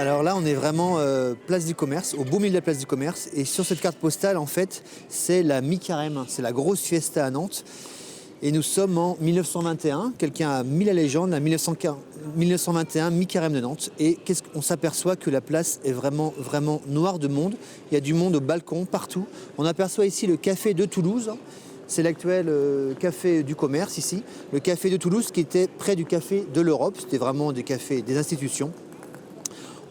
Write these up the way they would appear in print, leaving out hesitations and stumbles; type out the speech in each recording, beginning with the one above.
Alors là, on est vraiment place du commerce, au beau milieu de la place du commerce. Et sur cette carte postale, en fait, c'est la mi-carême, c'est la grosse fiesta à Nantes. Et nous sommes en 1921. Quelqu'un a mis la légende à 1921, mi-carême de Nantes. Et qu'est-ce qu'on s'aperçoit que la place est vraiment, vraiment noire de monde. Il y a du monde au balcon, partout. On aperçoit ici le café de Toulouse. C'est l'actuel café du commerce ici. Le café de Toulouse qui était près du café de l'Europe. C'était vraiment des cafés des institutions.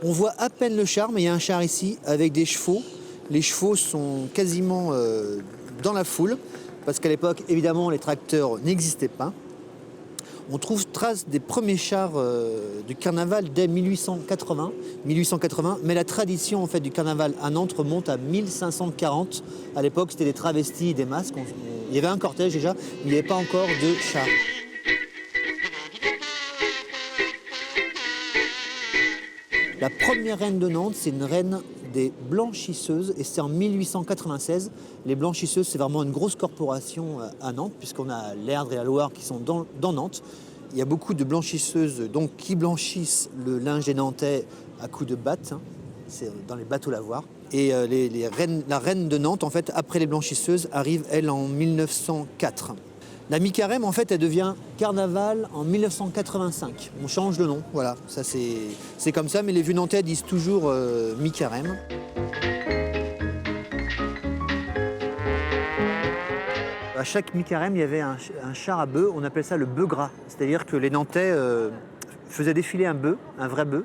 On voit à peine le char, mais il y a un char ici avec des chevaux. Les chevaux sont quasiment dans la foule, parce qu'à l'époque, évidemment, les tracteurs n'existaient pas. On trouve trace des premiers chars du carnaval dès 1880, mais la tradition en fait, du carnaval à Nantes remonte à 1540. À l'époque, c'était des travestis, des masques. Il y avait un cortège déjà, mais il n'y avait pas encore de chars. La première reine de Nantes, c'est une reine des blanchisseuses et c'est en 1896. Les blanchisseuses, c'est vraiment une grosse corporation à Nantes puisqu'on a l'Erdre et la Loire qui sont dans Nantes. Il y a beaucoup de blanchisseuses donc, qui blanchissent le linge des Nantais à coups de batte, hein. C'est dans les bateaux lavoirs. Et la reine de Nantes, en fait, après les blanchisseuses, arrive, elle, en 1904. La mi-carême, en fait, elle devient carnaval en 1985. On change de nom, voilà. Ça, c'est comme ça, mais les vieux Nantais disent toujours mi-carême. À chaque mi-carême, il y avait un char à bœufs, on appelle ça le bœuf gras. C'est-à-dire que les Nantais faisaient défiler un bœuf, un vrai bœuf,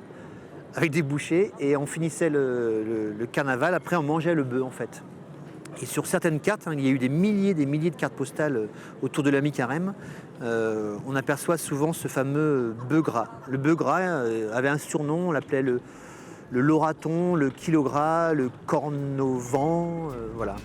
avec des bouchées, et on finissait le carnaval. Après, on mangeait le bœuf, en fait. Et sur certaines cartes, hein, il y a eu des milliers de cartes postales autour de la mi-carême. On aperçoit souvent ce fameux bœuf gras. Le bœuf gras avait un surnom, on l'appelait le Lauraton, le Kilogras, le Corne au vent, voilà.